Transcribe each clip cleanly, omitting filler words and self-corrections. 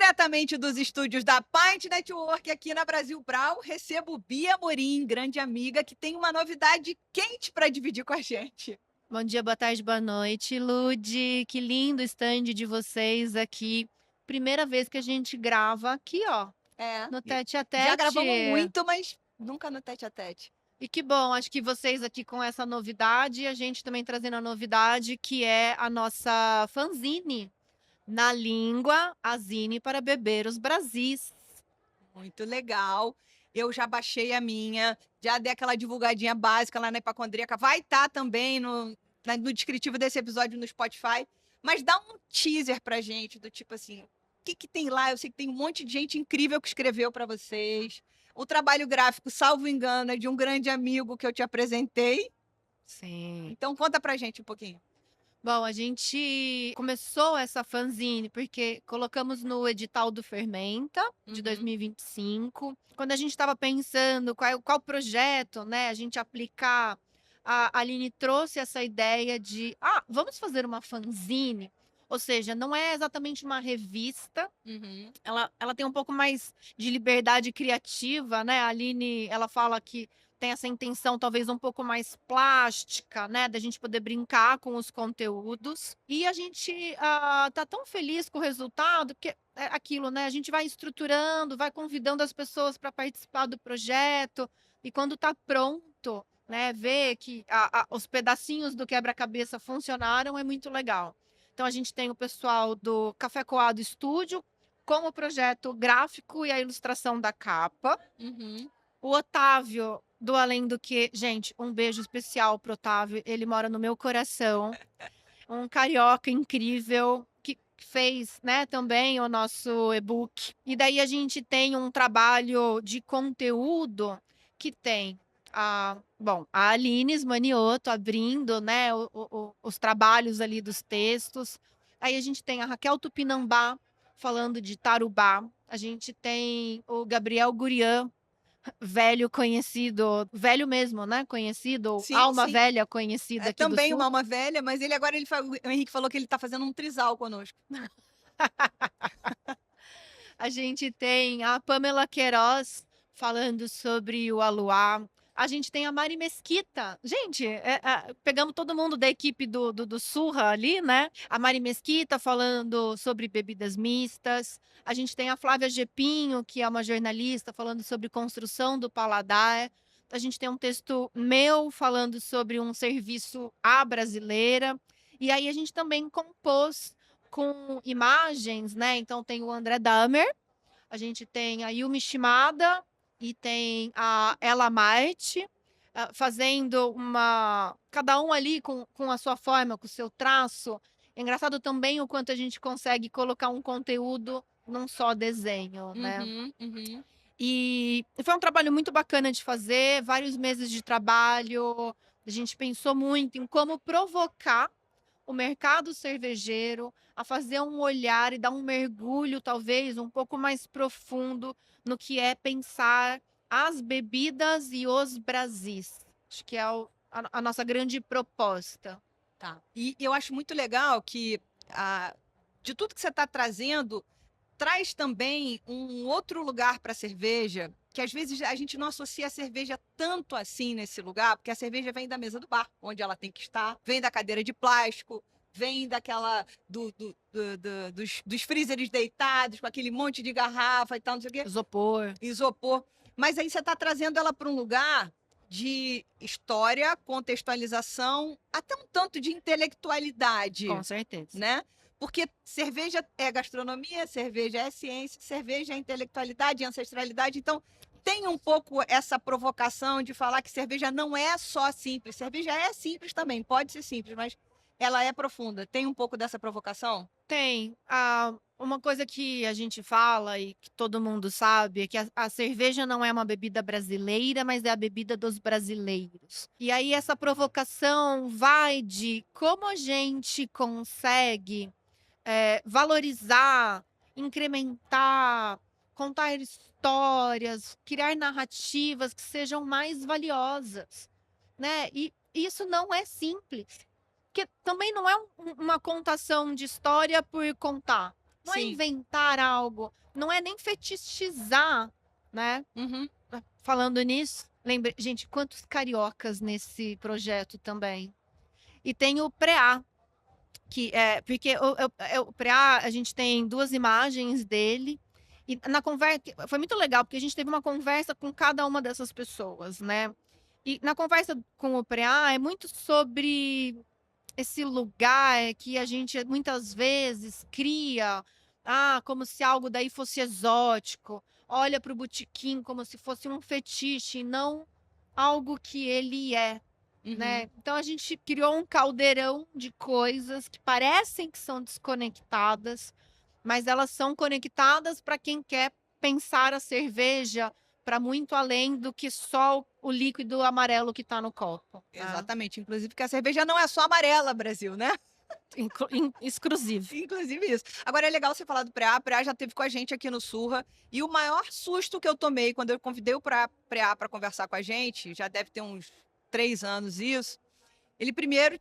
Diretamente dos estúdios da Pint Network aqui na Brasil Brau, recebo Bia Amorim, grande amiga, que tem uma novidade quente para dividir com a gente. Bom dia, boa tarde, boa noite, Lude. Que lindo o stand de vocês aqui. Primeira vez que a gente grava aqui, ó, É, no Tete a já Tete. gravamos muito, mas nunca no tete a tete. E que bom, acho que vocês aqui com essa novidade, e a gente também trazendo a novidade, que é a nossa fanzine, na língua, a Zine para beber os Brasis. Muito legal. Eu já baixei a minha, já dei aquela divulgadinha básica lá na Hipacondríaca. Vai estar também no descritivo desse episódio no Spotify. Mas dá um teaser pra gente, do tipo assim, o que que tem lá? Eu sei que tem um monte de gente incrível que escreveu para vocês. O trabalho gráfico, salvo engano, é de um grande amigo que eu te apresentei. Sim. Então conta pra gente um pouquinho. Bom, a gente começou essa fanzine porque colocamos no edital do Fermenta de Uhum. 2025. Quando a gente estava pensando qual projeto, né, a gente aplicar, a Aline trouxe essa ideia de, vamos fazer uma fanzine. Ou seja, não é exatamente uma revista, Uhum. ela tem um pouco mais de liberdade criativa, né? A Aline, ela fala que tem essa intenção talvez um pouco mais plástica, né, da gente poder brincar com os conteúdos. E a gente tá tão feliz com o resultado, porque é aquilo, né? A gente vai estruturando, vai convidando as pessoas para participar do projeto, e quando está pronto, né, ver que os pedacinhos do quebra-cabeça funcionaram é muito legal. Então a gente tem o pessoal do Café Coado Estúdio com o projeto gráfico e a ilustração da capa. Uhum. O Otávio, do Além do Que, gente, um beijo especial pro Otávio, ele mora no meu coração. Um carioca incrível que fez, né, também o nosso e-book. E daí a gente tem um trabalho de conteúdo que tem a Aline Maniotto abrindo, né, os trabalhos ali dos textos. Aí a gente tem a Raquel Tupinambá falando de Tarubá. A gente tem o Gabriel Gurian, velho conhecido, velho mesmo, né, conhecido, Sim, alma sim. velha conhecida É aqui do também uma Sul. alma velha, mas ele agora, o Henrique falou que ele está fazendo um trisal conosco. A gente tem a Pamela Queiroz falando sobre o Aluá. A gente tem a Mari Mesquita. Gente, pegamos todo mundo da equipe do Surra ali, né? A Mari Mesquita falando sobre bebidas mistas. A gente tem a Flávia Gepinho, que é uma jornalista, falando sobre construção do paladar. A gente tem um texto meu falando sobre um serviço à brasileira. E aí a gente também compôs com imagens, né? Então tem o André Dahmer, a gente tem a Yumi Shimada e tem a Ella Might, fazendo cada um ali com a sua forma, com o seu traço. É engraçado também o quanto a gente consegue colocar um conteúdo num só desenho, né? Uhum, uhum. E foi um trabalho muito bacana de fazer, vários meses de trabalho. A gente pensou muito em como provocar o mercado cervejeiro a fazer um olhar e dar um mergulho, talvez, um pouco mais profundo no que é pensar as bebidas e os Brasis. Acho que é a nossa grande proposta. Tá. E eu acho muito legal que, de tudo que você está trazendo, traz também um outro lugar para a cerveja, que às vezes a gente não associa a cerveja tanto assim nesse lugar, porque a cerveja vem da mesa do bar, onde ela tem que estar, vem da cadeira de plástico, vem daquela dos freezers deitados, com aquele monte de garrafa e tal, não sei o quê, Isopor. isopor. Mas aí você está trazendo ela para um lugar de história, contextualização, até um tanto de intelectualidade, Com certeza. né? Porque cerveja é gastronomia, cerveja é ciência, cerveja é intelectualidade, é ancestralidade. Então, tem um pouco essa provocação de falar que cerveja não é só simples. Cerveja é simples também, pode ser simples, mas ela é profunda. Tem um pouco dessa provocação? Tem. Uma coisa que a gente fala e que todo mundo sabe é que a cerveja não é uma bebida brasileira, mas é a bebida dos brasileiros. E aí essa provocação vai de como a gente consegue valorizar, incrementar, contar histórias, criar narrativas que sejam mais valiosas, né? E isso não é simples, porque também não é uma contação de história por contar. Não é Sim. inventar algo, não é nem fetichizar, né? Uhum. Falando nisso, lembre, gente, quantos cariocas nesse projeto também. E tem o Preá, que é porque o Preá, a gente tem 2 imagens dele. E na conversa foi muito legal, porque a gente teve uma conversa com cada uma dessas pessoas, né? E na conversa com o Preá é muito sobre esse lugar que a gente muitas vezes cria, como se algo daí fosse exótico, olha para o botequim como se fosse um fetiche, não algo que ele é, Uhum. né? Então a gente criou um caldeirão de coisas que parecem que são desconectadas, mas elas são conectadas para quem quer pensar a cerveja para muito além do que só o líquido amarelo que está no copo, né? Exatamente. Inclusive que a cerveja não é só amarela, Brasil, né? Exclusivo. Inclusive isso. Agora é legal você falar do Preá. A Preá já teve com a gente aqui no Surra. E o maior susto que eu tomei quando eu convidei o Preá para conversar com a gente, já deve ter uns 3 anos isso. Ele primeiro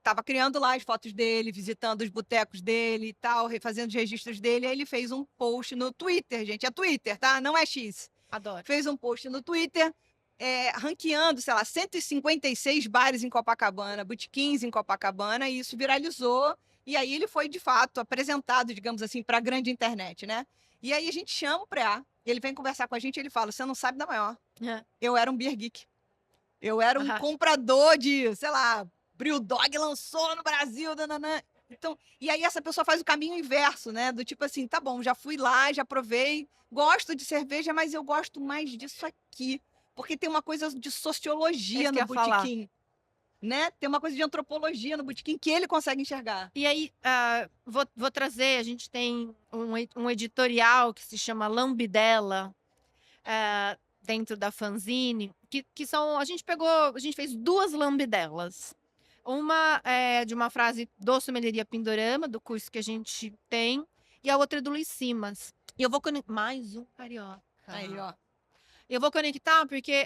tava criando lá as fotos dele, visitando os botecos dele e tal, refazendo os registros dele. Aí ele fez um post no Twitter, gente. É Twitter, tá? Não é X. Adoro. Fez um post no Twitter, ranqueando, sei lá, 156 bares em Copacabana, botequins em Copacabana, e isso viralizou. E aí ele foi, de fato, apresentado, digamos assim, para a grande internet, né? E aí a gente chama o Preá, ele vem conversar com a gente, ele fala: você não sabe da maior. É. Eu era um beer geek. Eu era um Aham. comprador de, sei lá, Brewdog lançou no Brasil, nananã. Então, e aí essa pessoa faz o caminho inverso, né? Do tipo assim, tá bom, já fui lá, já provei, gosto de cerveja, mas eu gosto mais disso aqui, porque tem uma coisa de É sociologia isso que no eu ia falar. botequim, né? Tem uma coisa de antropologia no botequim que ele consegue enxergar. E aí, vou trazer, a gente tem um editorial que se chama Lambidela, dentro da fanzine, que são, a gente fez 2 lambidelas. Uma é de uma frase do Sommelieria Pindorama, do curso que a gente tem, e a outra é do Luiz Simas. E eu vou conectar, mais um carioca. Aí, ó. Eu vou conectar porque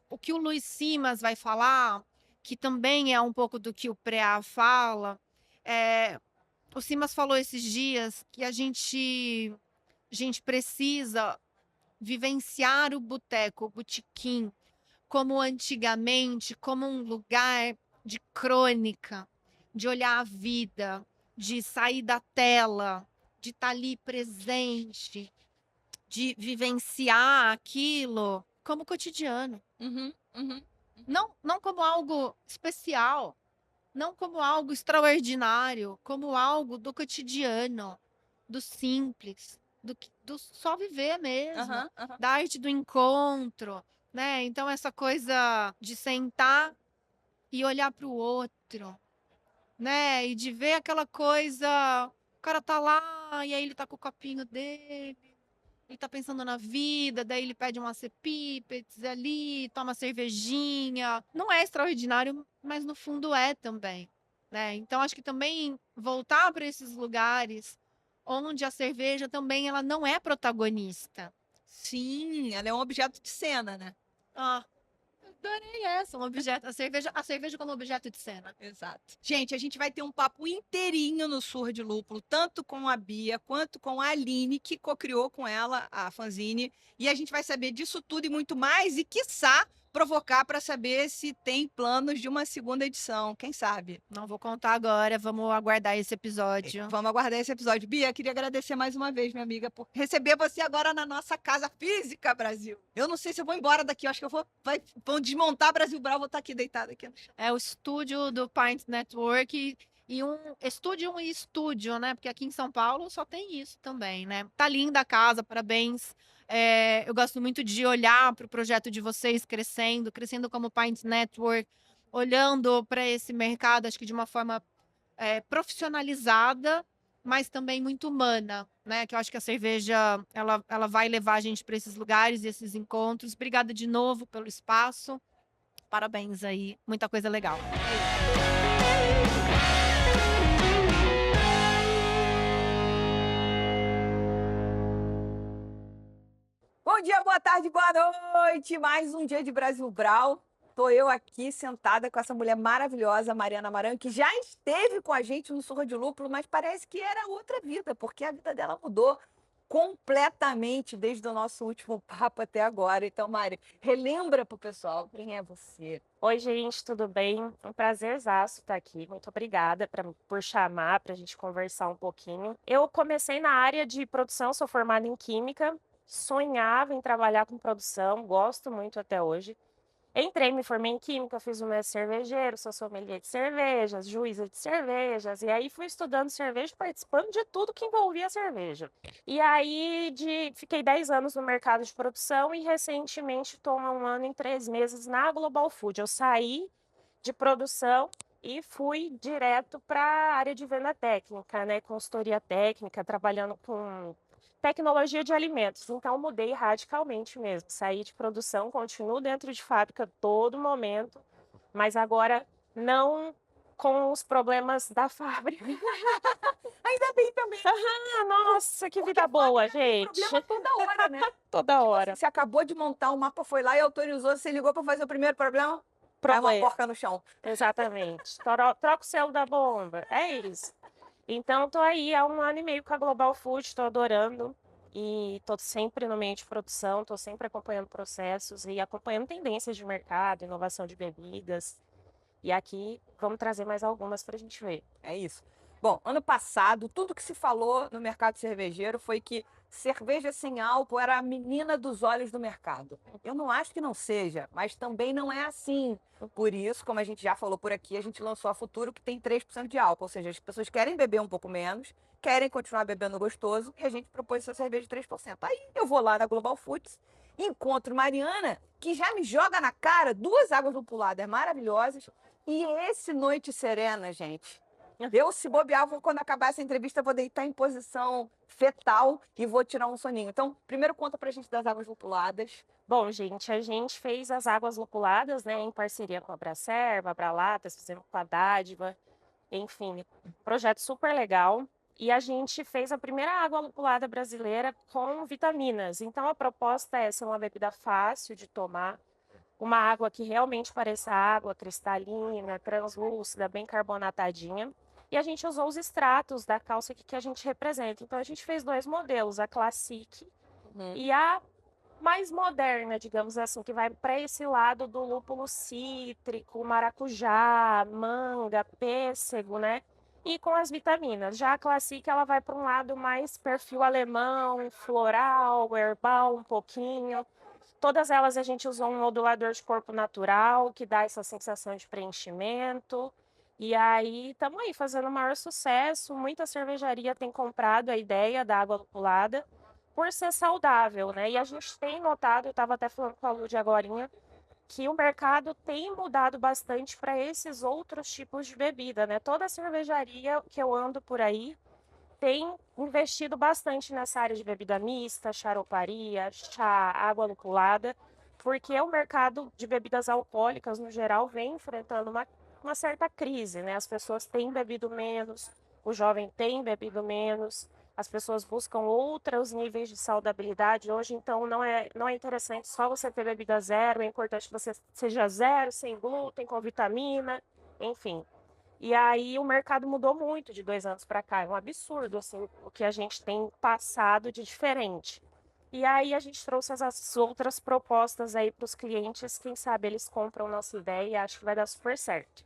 o que o Luiz Simas vai falar, que também é um pouco do que o Preá fala, o Simas falou esses dias que a gente precisa vivenciar o boteco, o botequim, como antigamente, como um lugar de crônica, de olhar a vida, de sair da tela, de estar ali presente, de vivenciar aquilo como cotidiano. Uhum, uhum. Não como algo especial, não como algo extraordinário, como algo do cotidiano, do simples, do só viver mesmo, Aham, aham. da arte do encontro, né? Então essa coisa de sentar e olhar para o outro, né? E de ver aquela coisa, o cara tá lá e aí ele tá com o copinho dele, ele tá pensando na vida, daí ele pede uma cepipets ali, toma cervejinha. Não é extraordinário, mas no fundo é também, né? Então acho que também voltar para esses lugares onde a cerveja também ela não é protagonista. Sim, ela é um objeto de cena, né? Ah, adorei essa, um objeto, a cerveja como objeto de cena. Exato. Gente, a gente vai ter um papo inteirinho no Surra de Lúpulo, tanto com a Bia quanto com a Aline, que co-criou com ela a fanzine. E a gente vai saber disso tudo e muito mais, e quiçá provocar para saber se tem planos de uma segunda edição. Quem sabe? Não vou contar agora, vamos aguardar esse episódio. Vamos aguardar esse episódio. Bia, queria agradecer mais uma vez, minha amiga, por receber você agora na nossa casa física, Brasil. Eu não sei se eu vou embora daqui, eu acho que vão desmontar Brasil Brau, vou estar aqui deitada aqui no chão. É o estúdio do Pint Network e um estúdio e estúdio, né? Porque aqui em São Paulo só tem isso também, né? Tá linda a casa, parabéns. Eu gosto muito de olhar para o projeto de vocês crescendo como Pint Network, olhando para esse mercado, acho que de uma forma profissionalizada, mas também muito humana, né? Que eu acho que a cerveja ela vai levar a gente para esses lugares e esses encontros. Obrigada de novo pelo espaço. Parabéns aí, muita coisa legal. Bom dia, boa tarde, boa noite. Mais um dia de Brasil Brau. tô eu aqui sentada com essa mulher maravilhosa, Mariana Maranhão, que já esteve com a gente no Surra de Lúpulo, mas parece que era outra vida, porque a vida dela mudou completamente desde o nosso último papo até agora. Então, Mari, relembra pro pessoal quem é você. Oi, gente, tudo bem? Um prazerzaço estar aqui. Muito obrigada por chamar para a gente conversar um pouquinho. Eu comecei na área de produção, sou formada em Química, sonhava em trabalhar com produção, gosto muito até hoje. Entrei, me formei em Química, fiz o mestre cervejeiro, sou sommelier de cervejas, juíza de cervejas, e aí fui estudando cerveja, participando de tudo que envolvia cerveja. E aí fiquei 10 anos no mercado de produção e recentemente estou há 1 ano e 3 meses na Global Food. Eu saí de produção e fui direto para a área de venda técnica, né? Consultoria técnica, trabalhando com tecnologia de alimentos. Então, mudei radicalmente mesmo. Saí de produção, continuo dentro de fábrica todo momento, mas agora não com os problemas da fábrica. Ainda bem também. Ah, nossa, que vida boa, gente. Problema toda hora, né? Toda hora. Você acabou de montar o mapa, foi lá e autorizou, você ligou para fazer o primeiro problema, cai uma Problema. porca no chão. Exatamente. Troca o selo da bomba. É isso. Então, tô aí há 1 ano e meio com a Global Food, tô adorando. E tô sempre no meio de produção, tô sempre acompanhando processos e acompanhando tendências de mercado, inovação de bebidas. E aqui vamos trazer mais algumas para a gente ver. É isso. Bom, ano passado, tudo que se falou no mercado cervejeiro foi que cerveja sem álcool era a menina dos olhos do mercado. Eu não acho que não seja, mas também não é assim. Por isso, como a gente já falou por aqui, a gente lançou a Futuro, que tem 3% de álcool. Ou seja, as pessoas querem beber um pouco menos, querem continuar bebendo gostoso, e a gente propôs essa cerveja de 3%. Aí eu vou lá na Global Foods, encontro Mariana, que já me joga na cara 2 águas lupuladas maravilhosas, e esse Noite Serena, gente. Eu, se bobear, quando acabar essa entrevista, vou deitar em posição fetal e vou tirar um soninho. Então, primeiro conta pra gente das águas lupuladas. Bom, gente, a gente fez as águas lupuladas, né, em parceria com a Abracerva, a Abralatas, fizemos com a Dádiva, enfim, projeto super legal. E a gente fez a primeira água lupulada brasileira com vitaminas. Então, a proposta é ser uma bebida fácil de tomar, uma água que realmente pareça água cristalina, translúcida, bem carbonatadinha. E a gente usou os extratos da cálcica que a gente representa. Então, a gente fez 2 modelos, a Classic e a mais moderna, digamos assim, que vai para esse lado do lúpulo cítrico, maracujá, manga, pêssego, né? E com as vitaminas. Já a Classic, ela vai para um lado mais perfil alemão, floral, herbal um pouquinho. Todas elas a gente usou um modulador de corpo natural, que dá essa sensação de preenchimento. E aí, estamos aí fazendo o maior sucesso. Muita cervejaria tem comprado a ideia da água lupulada por ser saudável, né? E a gente tem notado, eu estava até falando com a Lud agorinha, que o mercado tem mudado bastante para esses outros tipos de bebida, né? Toda cervejaria que eu ando por aí tem investido bastante nessa área de bebida mista, charoparia, chá, água lupulada, porque o mercado de bebidas alcoólicas, no geral, vem enfrentando uma certa crise, né? As pessoas têm bebido menos, o jovem tem bebido menos, as pessoas buscam outros níveis de saudabilidade hoje, então não é interessante só você ter bebida zero, é importante que você seja zero, sem glúten, com vitamina, enfim. E aí o mercado mudou muito de 2 anos para cá, é um absurdo assim, o que a gente tem passado de diferente. E aí a gente trouxe as outras propostas aí para os clientes, quem sabe eles compram nossa ideia e acho que vai dar super certo.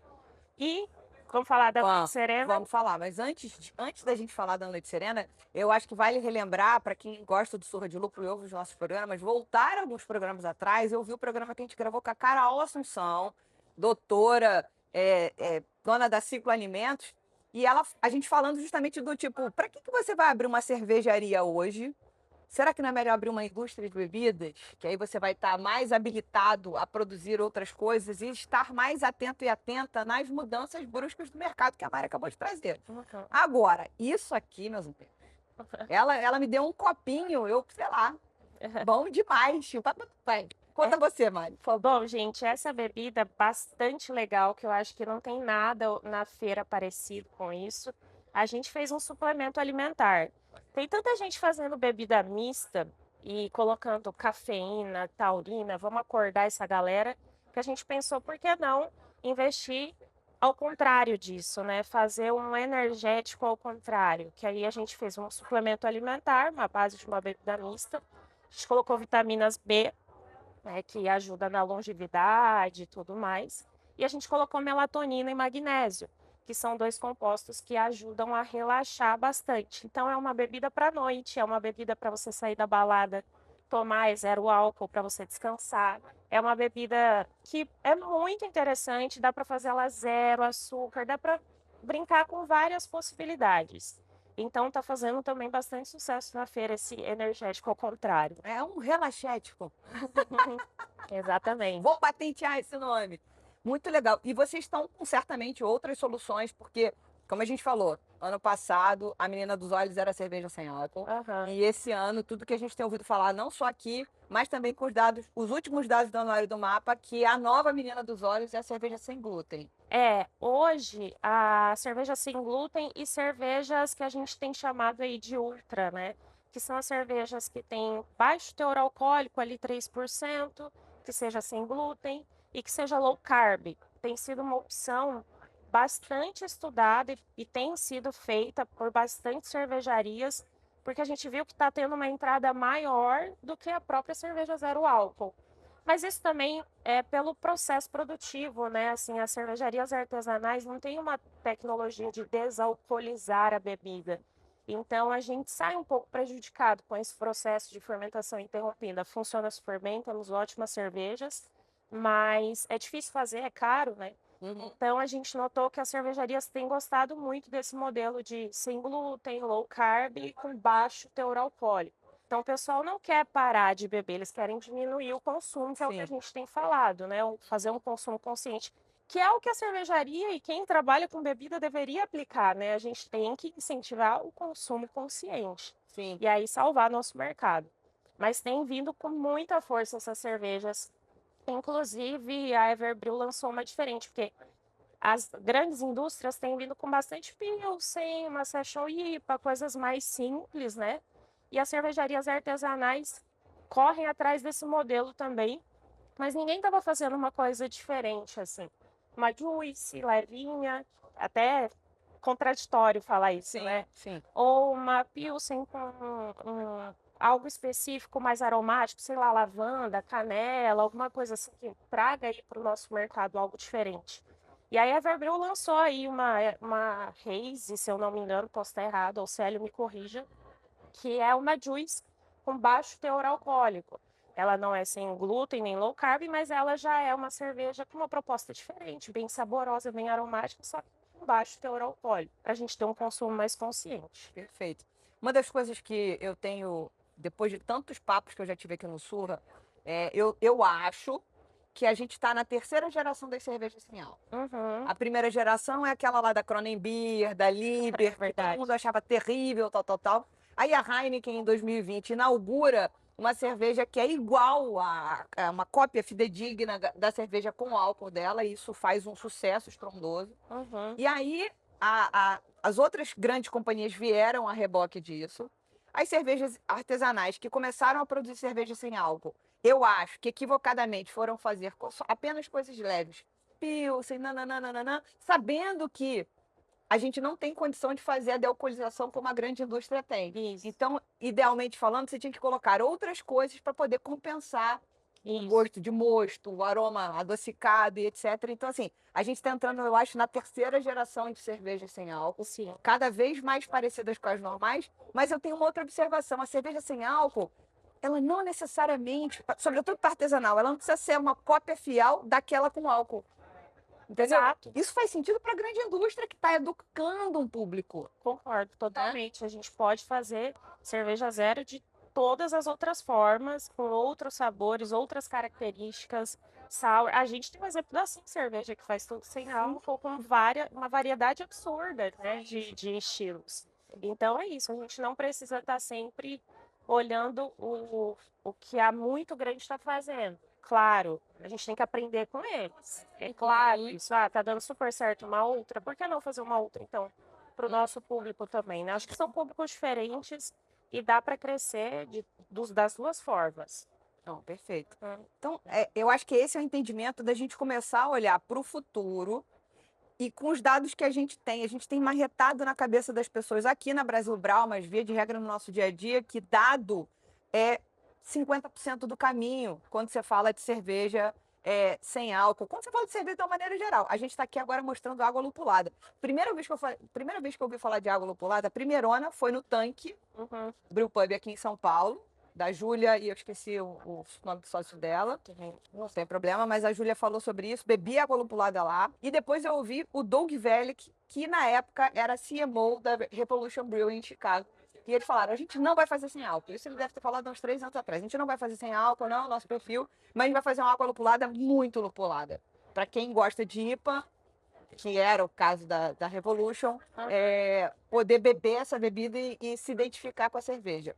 E vamos falar da Noite Serena? Vamos falar, mas antes da gente falar da Noite Serena, eu acho que vale relembrar, para quem gosta do Surra de Lúpulo e ouve os nossos programas, voltar alguns programas atrás. Eu vi o programa que a gente gravou com a Carol Assunção, doutora, dona da Ciclo Alimentos, e a gente falando justamente do tipo, para que você vai abrir uma cervejaria hoje? Será que não é melhor abrir uma indústria de bebidas? Que aí você vai estar mais habilitado a produzir outras coisas e estar mais atento e atenta nas mudanças bruscas do mercado que a Mari acabou de trazer. Agora, isso aqui, meus amigos, ela me deu um copinho, sei lá, bom demais. Vai, conta você, Mari. Bom, gente, essa bebida é bastante legal, que eu acho que não tem nada na feira parecido com isso. A gente fez um suplemento alimentar. Tem tanta gente fazendo bebida mista e colocando cafeína, taurina, vamos acordar essa galera. que a gente pensou, por que não investir ao contrário disso, né? Fazer um energético ao contrário, que aí a gente fez um suplemento alimentar, uma base de uma bebida mista, a gente colocou vitaminas B, né, que ajuda na longevidade e tudo mais. E a gente colocou melatonina e magnésio, que são dois compostos que ajudam a relaxar bastante. Então é uma bebida para noite, é uma bebida para você sair da balada, tomar, é zero álcool para você descansar. É uma bebida que é muito interessante, dá para fazer ela zero açúcar, dá para brincar com várias possibilidades. Então tá fazendo também bastante sucesso na feira esse energético ao contrário. É um relaxético. Exatamente. Vou patentear esse nome. Muito legal. E vocês estão com certamente outras soluções, porque, como a gente falou, ano passado a menina dos olhos era cerveja sem álcool. Aham. E esse ano, tudo que a gente tem ouvido falar, não só aqui, mas também com os dados, os últimos dados do Anuário do Mapa, que a nova menina dos olhos é a cerveja sem glúten. Hoje a cerveja sem glúten e cervejas que a gente tem chamado aí de ultra, né? Que são as cervejas que têm baixo teor alcoólico, ali 3%, que seja sem glúten e que seja low carb. Tem sido uma opção bastante estudada e tem sido feita por bastante cervejarias, porque a gente viu que está tendo uma entrada maior do que a própria cerveja zero álcool. Mas isso também é pelo processo produtivo, né? Assim, as cervejarias artesanais não têm uma tecnologia de desalcoolizar a bebida. Então, a gente sai um pouco prejudicado com esse processo de fermentação interrompida. Funciona super bem, temos ótimas cervejas, mas é difícil fazer, é caro, né? Então, a gente notou que as cervejarias têm gostado muito desse modelo de sem glúten, low carb e com baixo teor alcoólico. Então, o pessoal não quer parar de beber, eles querem diminuir o consumo, que é o que a Sim. gente tem falado, né? Fazer um consumo consciente, que é o que a cervejaria e quem trabalha com bebida deveria aplicar, né? A gente tem que incentivar o consumo consciente Sim. e aí salvar nosso mercado. Mas tem vindo com muita força essas cervejas. Inclusive, a Everbreww lançou uma diferente, porque as grandes indústrias têm vindo com bastante Pilsen, uma Session IPA, coisas mais simples, né? E as cervejarias artesanais correm atrás desse modelo também, mas ninguém estava fazendo uma coisa diferente, assim. Uma juice, levinha, até contraditório falar isso, Sim, né? sim. Ou uma Pilsen com algo específico mais aromático, sei lá, lavanda, canela, alguma coisa assim que traga aí para o nosso mercado algo diferente. E aí a Everbreww lançou aí uma Haze, se eu não me engano, posso estar errado, ou Célio me corrija, que é uma juice com baixo teor alcoólico. Ela não é sem glúten nem low carb, mas ela já é uma cerveja com uma proposta diferente, bem saborosa, bem aromática, só que com baixo teor alcoólico, para a gente ter um consumo mais consciente. Perfeito. Uma das coisas que eu tenho, depois de tantos papos que eu já tive aqui no Surra, eu acho que a gente está na terceira geração das cervejas sem álcool. Uhum, A primeira geração é aquela lá da Kronenbier, da Liber, que todo verdade. mundo achava terrível, tal, tal, tal. Aí a Heineken, em 2020, inaugura uma cerveja que é igual a uma cópia fidedigna da cerveja com álcool dela, e isso faz um sucesso estrondoso. Uhum. E aí as outras grandes companhias vieram a reboque disso. As cervejas artesanais que começaram a produzir cerveja sem álcool, eu acho que equivocadamente foram fazer apenas coisas leves. Pilsen, nananana, sabendo que a gente não tem condição de fazer a dealcoolização como a grande indústria tem. Isso, Então, idealmente falando, você tinha que colocar outras coisas para poder compensar o isso. gosto de mosto, o aroma adocicado e etc. Então, assim, a gente está entrando, eu acho, na terceira geração de cervejas sem álcool, Sim. cada vez mais parecidas com as normais, mas eu tenho uma outra observação: a cerveja sem álcool, ela não necessariamente, sobretudo para artesanal, ela não precisa ser uma cópia fiel daquela com álcool. Entendeu? Exato. Isso faz sentido para a grande indústria que está educando um público, Concordo né? totalmente. A gente pode fazer cerveja zero de todas as outras formas, com outros sabores, outras características. Sour. A gente tem um exemplo da Sim Cerveja, que faz tudo sem álcool, com uma variedade absurda, né, de estilos. Então é isso, a gente não precisa estar sempre olhando o que a muito grande está fazendo. Claro, a gente tem que aprender com eles. É claro isso. Ah, tá dando super certo uma outra, por que não fazer uma outra, então? Para o nosso público também, né? Acho que são públicos diferentes e dá para crescer das duas formas. Não, perfeito. Hum. Então, eu acho que esse é o entendimento da gente começar a olhar para o futuro e com os dados que a gente tem marretado na cabeça das pessoas aqui na Brasil Brau, mas via de regra no nosso dia a dia, que dado é 50% do caminho quando você fala de cerveja sem álcool. Quando você fala de cerveja de uma maneira geral, a gente está aqui agora mostrando água lupulada. Primeira vez que eu ouvi falar de água lupulada, a primeirona foi no Tanque, Uhum. Brewpub aqui em São Paulo, da Júlia, e eu esqueci o nome do sócio dela. Não tem problema, mas a Júlia falou sobre isso, bebi água lupulada lá. E depois eu ouvi o Doug Vellick, que na época era CMO da Revolution Brewing em Chicago. E eles falaram, a gente não vai fazer sem álcool. Isso ele deve ter falado há uns 3 anos atrás. A gente não vai fazer sem álcool, não, nosso perfil, mas a gente vai fazer uma água lupulada muito lupulada. Para quem gosta de IPA, que era o caso da Revolution, poder beber essa bebida e se identificar com a cerveja.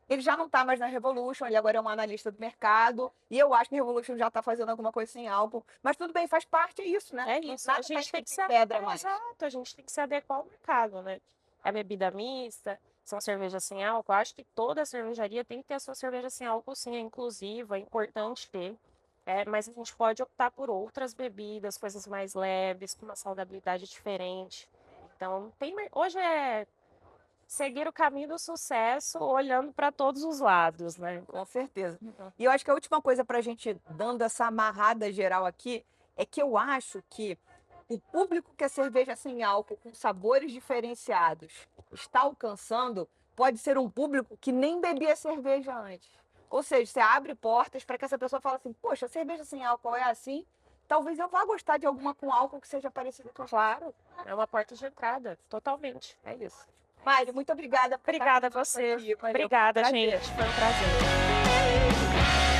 Ele já não está mais na Revolution, ele agora é um analista do mercado, e eu acho que a Revolution já está fazendo alguma coisa sem álcool, mas tudo bem, faz parte, é isso, né? É isso, Nada a gente tá tem que escrito se em pedra mais. Exato, a gente tem que se adequar ao mercado, né? É bebida mista, são cervejas sem álcool. Eu acho que toda cervejaria tem que ter a sua cerveja sem álcool, sim, é inclusiva, é importante ter. Mas a gente pode optar por outras bebidas, coisas mais leves, com uma saudabilidade diferente. Então, hoje é seguir o caminho do sucesso olhando para todos os lados, né? Com certeza. E eu acho que a última coisa para a gente, dando essa amarrada geral aqui, é que eu acho que o público que a cerveja sem álcool, com sabores diferenciados, está alcançando, pode ser um público que nem bebia cerveja antes. Ou seja, você abre portas para que essa pessoa fale assim, poxa, cerveja sem álcool é assim, talvez eu vá gostar de alguma com álcool que seja parecido com Claro, é uma porta de entrada, totalmente. É isso. Mari, muito obrigada. Obrigada a você. Aqui. Valeu. Obrigada, Prazer. gente. Foi um prazer.